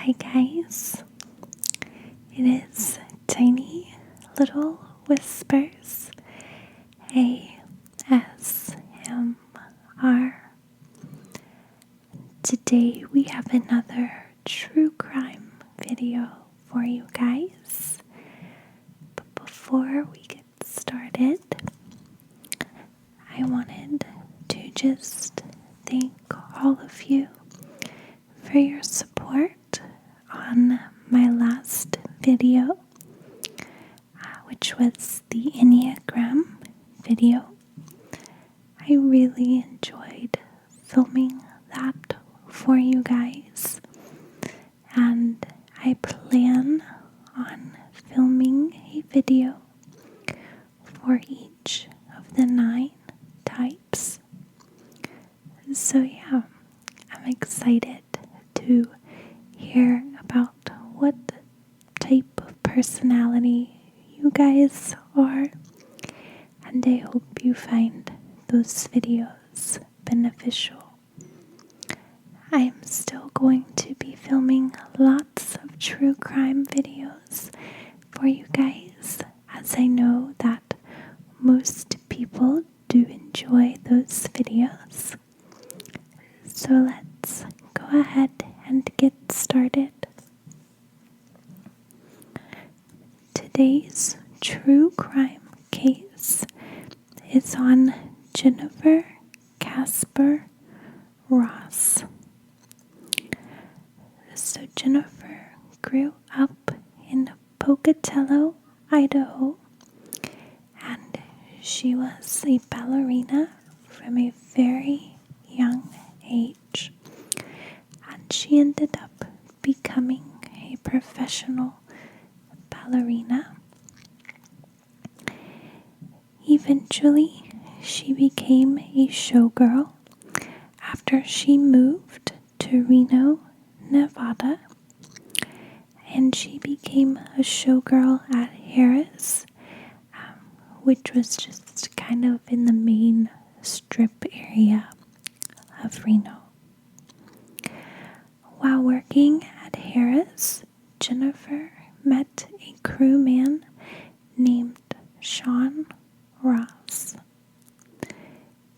Hi guys, it is Tiny Little Whispers ASMR. Today we have another true crime video for you guys. But before we get started, I wanted to just thank all of you for your support on my last video, which was the Enneagram video. I really enjoyed filming that for you guys, and I plan on filming a video for each of the 9 types. So yeah, I'm excited to hear about what type of personality you guys are, and I hope you find those videos beneficial. I am still going to be filming lots of true crime videos for you guys, as I know that most people do enjoy those videos. So let's go ahead and get started. Today's true crime case is on Jennifer Casper Ross. So Jennifer grew up in Pocatello, Idaho, and she was a ballerina from a very young age, and she ended up becoming a professional ballerina. Eventually, she became a showgirl after she moved to Reno, Nevada, and she became a showgirl at Harris, which was just kind of in the main strip area of Reno. While working at Harris, Jennifer met a crewman named Sean Ross.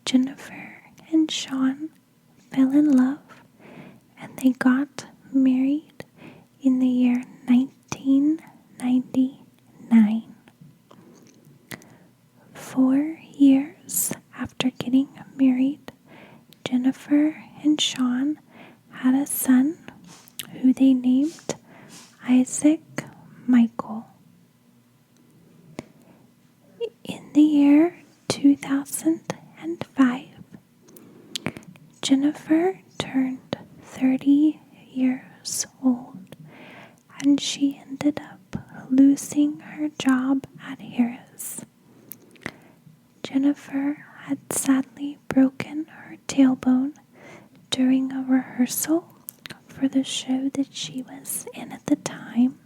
Jennifer and Sean fell in love, and they got married in the year 1999. 4 years after getting married, Jennifer and Sean had a son who they named Isaac Michael. In the year 2005, Jennifer turned 30 years old, and she ended up losing her job at Harris. Jennifer had sadly broken her tailbone during a rehearsal for the show that she was in at the time,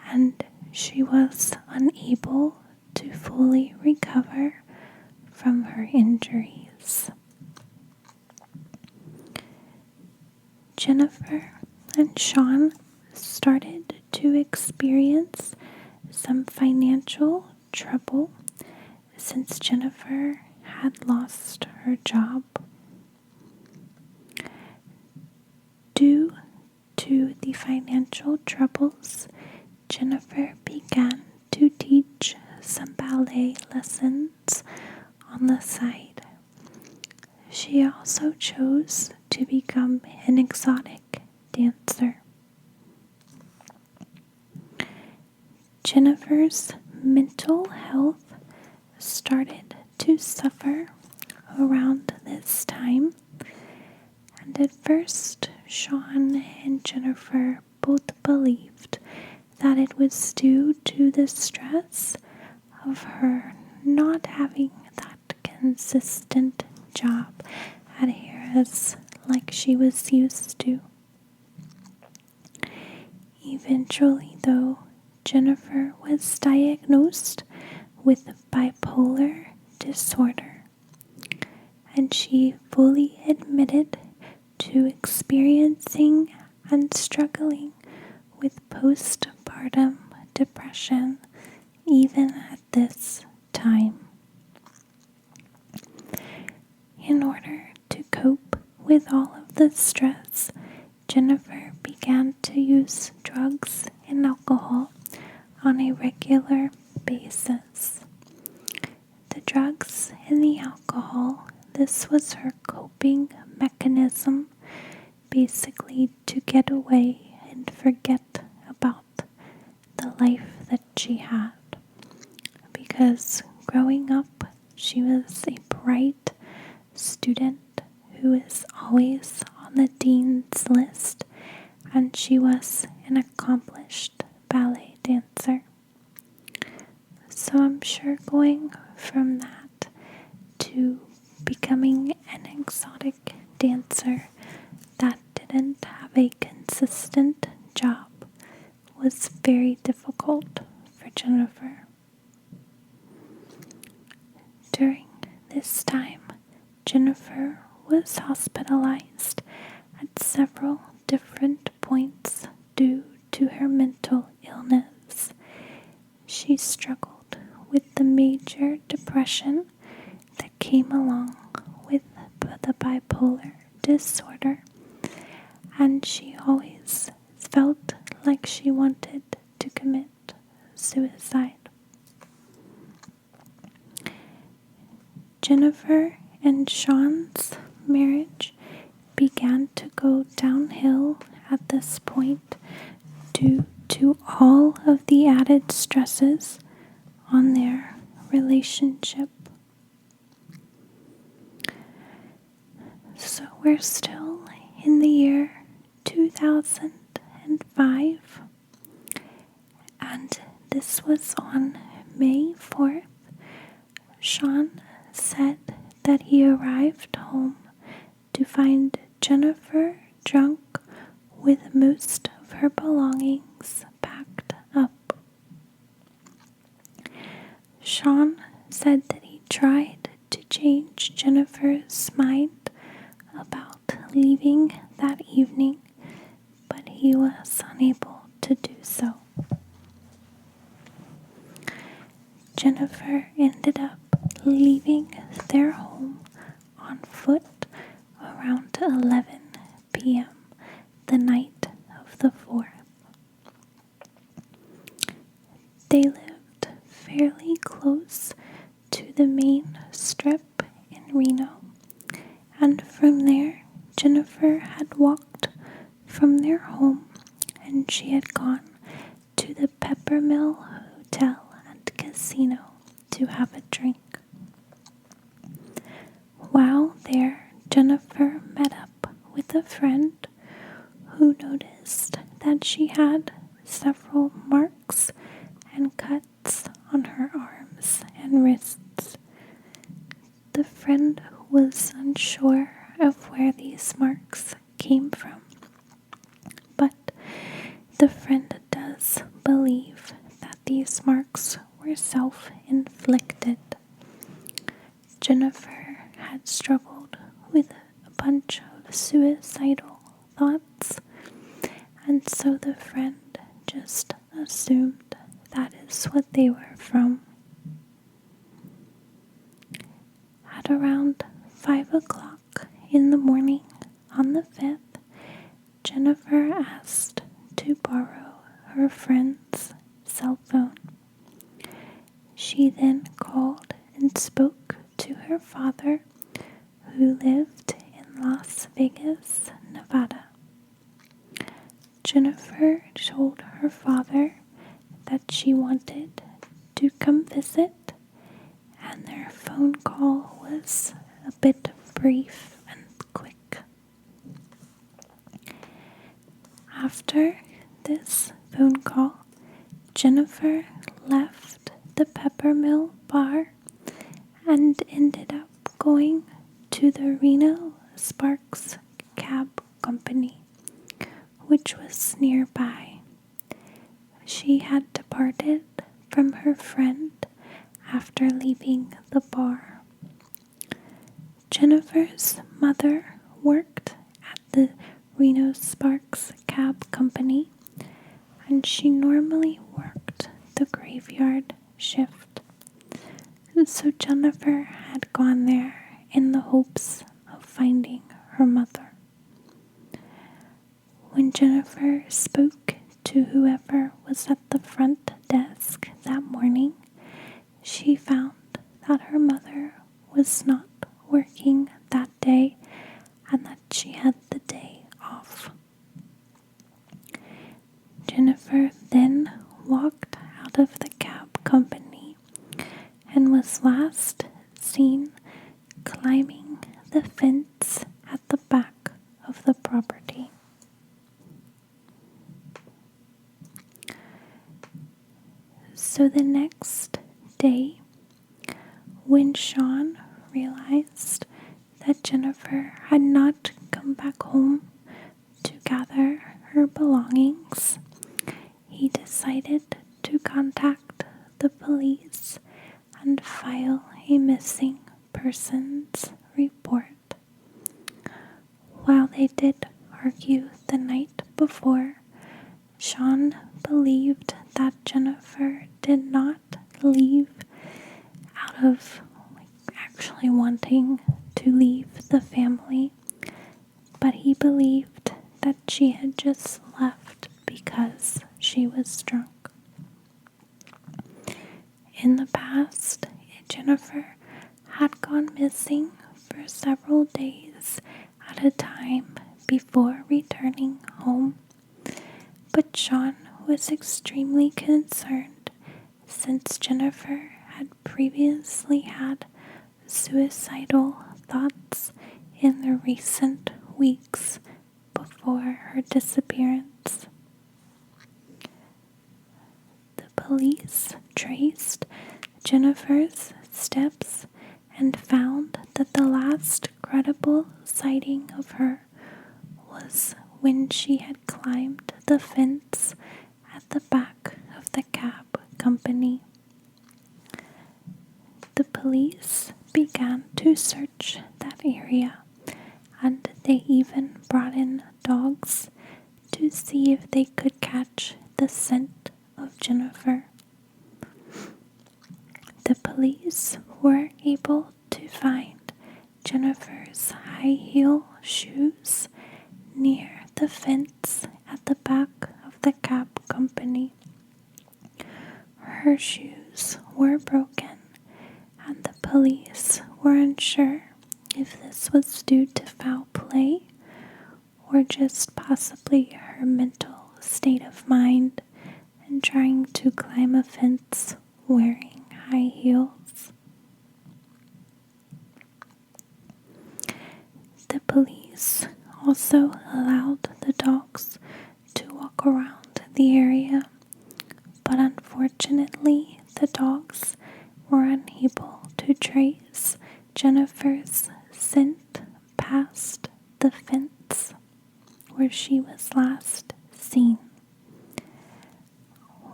and she was unable to fully recover from her injuries. Jennifer and Sean started to experience some financial trouble since Jennifer had lost her job. Due to the financial troubles, Jennifer began to teach some ballet lessons on the side. She also chose to become an exotic dancer. Jennifer's mental health started to suffer around this time, and at first Sean and Jennifer both believed that it was due to the stress of her not having that consistent job at Harris like she was used to. Eventually, though, Jennifer was diagnosed with bipolar disorder, and she fully admitted to experiencing and struggling with postpartum depression even at this time. In order to cope with all of the stress, Jennifer began to use drugs and alcohol on a regular basis. The drugs and the alcohol, this was her coping mechanism, basically to get away and forget about the life that she had. Because growing up, she was a bright student who was always on the dean's list, and she was an accomplished ballet dancer. So I'm sure going from that to becoming an exotic dancer that didn't have a consistent job was very difficult for Jennifer. During this time, Jennifer was hospitalized at several different points due to her mental illness. She struggled with the major depression that came along with the bipolar disorder, and she always felt like she wanted to commit suicide. Jennifer and Sean's marriage began to go downhill at this point due to all of the added stresses on their relationship. So we're still in the year 2005, and this was on May 4th. Sean said that he arrived home to find Jennifer drunk with most of her belongings packed up. Sean said that he tried to change Jennifer's mind about leaving that evening, but he was unable to do so. Jennifer ended up leaving their home on foot around 11 p.m. the night of the 4th. They lived fairly close to the main strip in Reno, and from there, Jennifer had walked from their home and she had gone to the Peppermill Hotel and Casino to have a drink. While there, Jennifer met up with a friend who noticed that she had several marks and cuts on her arms and wrists. The friend was unsure of where these marks came from, but the friend does believe that these marks were self-inflicted. Jennifer had struggled with a bunch of suicidal thoughts, and so the friend just assumed that is what they were from. At around 5 o'clock in the morning on the 5th, Jennifer asked to borrow her friend's cell phone. She then called and spoke to her father, who lived in Las Vegas, Nevada. Jennifer told her father that she wanted to come visit, and their phone call was a bit brief and quick. After this phone call, Jennifer left the Peppermill bar and ended up going to the Reno Sparks Cab Company, which was nearby. She had departed from her friend after leaving the bar. Jennifer's mother worked at the Reno Sparks Cab Company, and she normally worked the graveyard shift. So Jennifer had gone there in the hopes of finding her mother. When Jennifer spoke to whoever was at the front desk that morning, she found that her mother was not working that day and that she had the day off. Jennifer then walked out of the cab company and was last seen climbing the fence at the back of the property. So the next day, when Sean realized that Jennifer had not come back home to gather her belongings, he decided to contact the police and file a missing persons report. While they did argue the night before, Sean believed that Jennifer did not leave out of actually wanting to leave the family, but he believed that she had just left because she was drunk. In the past, Jennifer had gone missing for several days at a time before returning home, but Sean was extremely concerned since Jennifer had previously had suicidal thoughts in the recent weeks before her disappearance. The police traced Jennifer's steps and found that the last credible sighting of her was when she had climbed the fence at the back of the cab company. The police began to search that area, and they even brought in dogs to see if they could catch the scent of Jennifer. The police were able to find Jennifer's high heel shoes near the fence at the back of the cab company. Her shoes were broken, and the police were unsure if this was due to foul play or just possibly her mental state of mind and trying to climb a fence wearing high heels. The police also allowed the dogs to walk around the area, but unfortunately the dogs were unable to trace Jennifer's scent past the fence where she was last seen.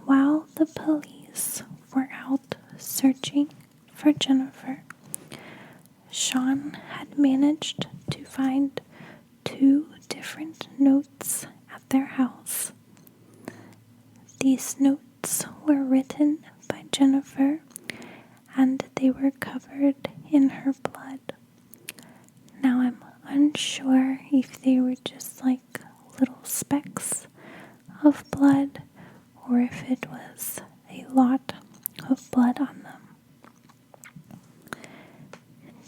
While the police were out searching for Jennifer, Sean had managed to find 2 different notes at their house. These notes were written by Jennifer, and they were covered in her blood. Now I'm unsure if they were just like little specks of blood or if it was a lot of blood on them.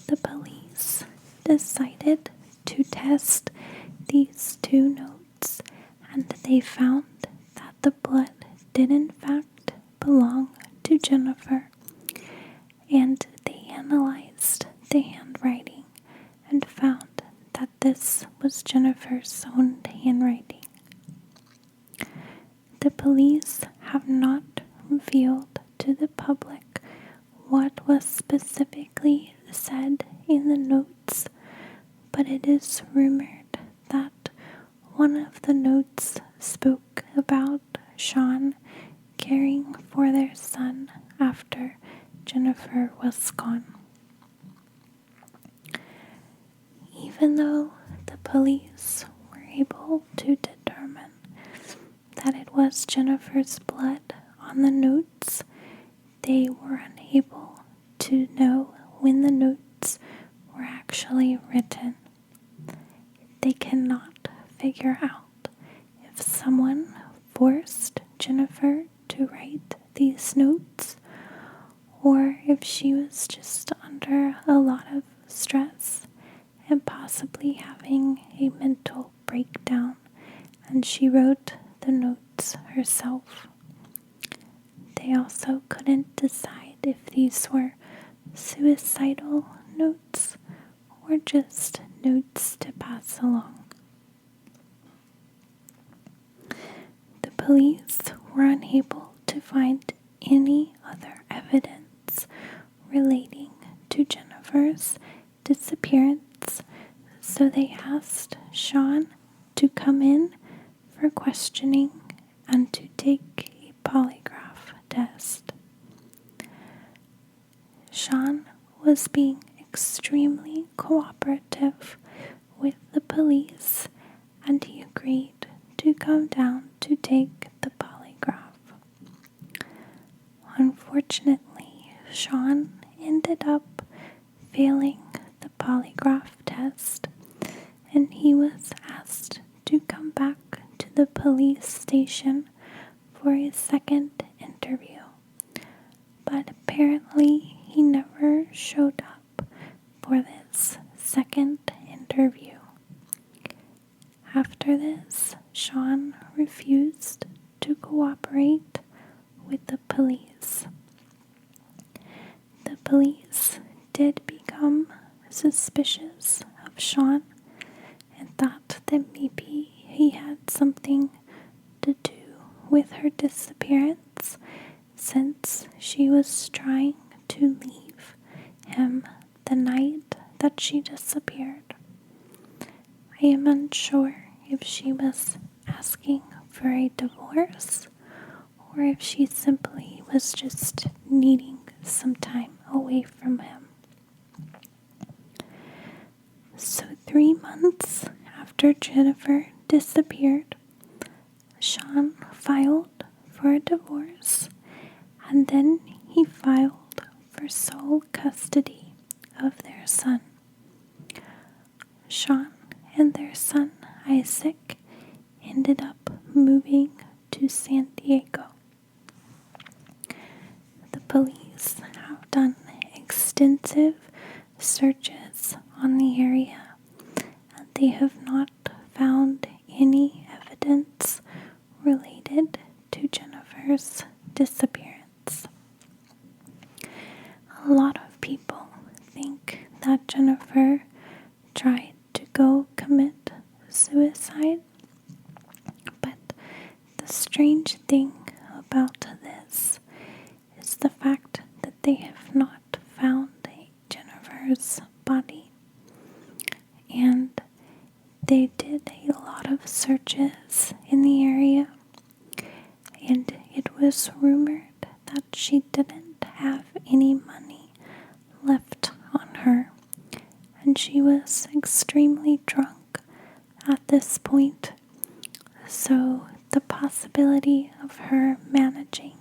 The police decided to test these 2 notes, and they found that the blood did in fact belong to Jennifer, and they analyzed the handwriting and found that this was Jennifer's own handwriting. The police have not revealed to the public what was specifically said in the notes, but it is rumored that one of the notes spoke about Sean caring for their son after Jennifer was gone. Even though the police were able was Jennifer's blood on the notes, they were unable to know when the notes were actually written. They cannot figure out if someone forced Jennifer to write these notes or if she was just under a lot of stress and possibly having a mental breakdown and she wrote the notes herself. They also couldn't decide if these were suicidal notes or just notes to pass along. The police were unable to find any other evidence relating to Jennifer's disappearance, so they asked Sean to come in for questioning and to take a polygraph test. Sean was being extremely cooperative with the police and he agreed to come down to take the polygraph. Unfortunately, Sean ended up failing the polygraph test and he was asked to come back to the police station for a second interview. But apparently he never showed up for this second interview. After this, Sean refused to cooperate with the police. The police did become suspicious of Sean and thought that maybe he had something to do with her disappearance since she was trying to leave him the night that she disappeared. I am unsure if she was asking for a divorce or if she simply was just needing some time away from him. So 3 months after Jennifer disappeared, Sean filed for a divorce and then he filed for sole custody of their son. Sean and their son Isaac ended up moving to San Diego. The police have done extensive searches on the area and they have not found any evidence related to Jennifer's disappearance. A lot of people think that Jennifer tried to go commit suicide, but the strange thing about this is the fact that they have not found Jennifer's body, and they did a lot of searches in the area, and it was rumored that she didn't have any money left on her, and she was extremely drunk at this point, so the possibility of her managing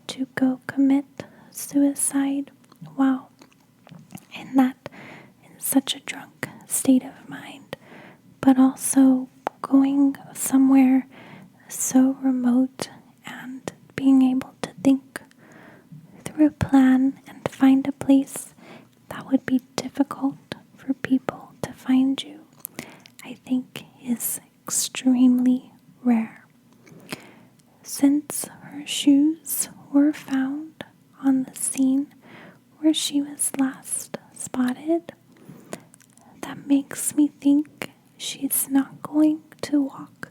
to go commit suicide while in such a drunk state of mind, but also going somewhere so remote and being able to think through a plan and find a place that would be difficult for people to find you, I think is extremely rare. Since her shoes were found on the scene where she was last spotted, that makes me think she's not going to walk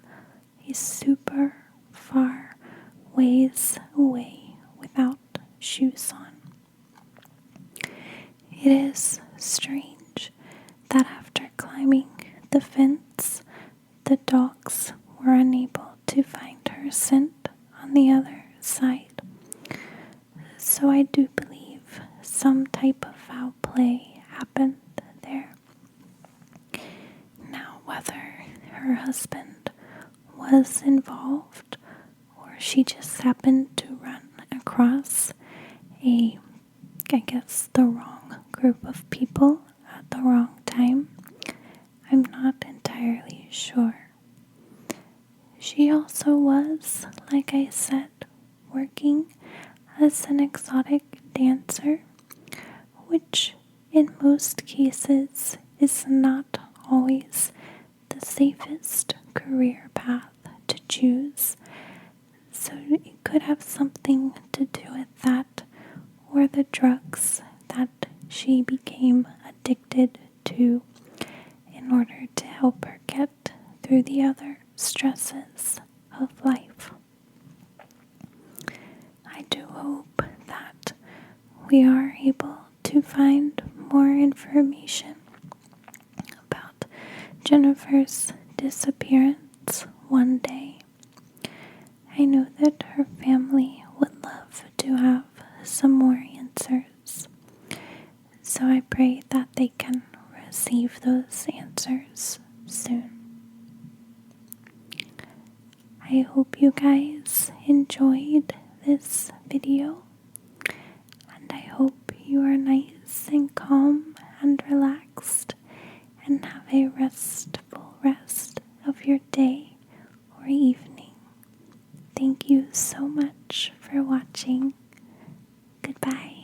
a super far ways away without shoes on. It is strange that after climbing the fence, the dogs were unable to find her scent on the other side. So I do believe some type of foul play happened there. Now, whether her husband was involved or she just happened to run across I guess, the wrong group of people at the wrong time. I'm not entirely sure. She also was, like I said, working as an exotic dancer, which in most cases is not always the safest career path to choose. So it could have something to do with that, or the drugs that she became addicted to in order to help her get through the other stresses of life. I do hope that we are able to find more information about Jennifer's disappearance one day. I know that her family would love to have some more answers, so I pray that they can receive those answers soon. I hope you guys enjoyed this video, and I hope you are nice and calm and relaxed and have a restful rest of your day or evening. Thank you so much for watching. Goodbye.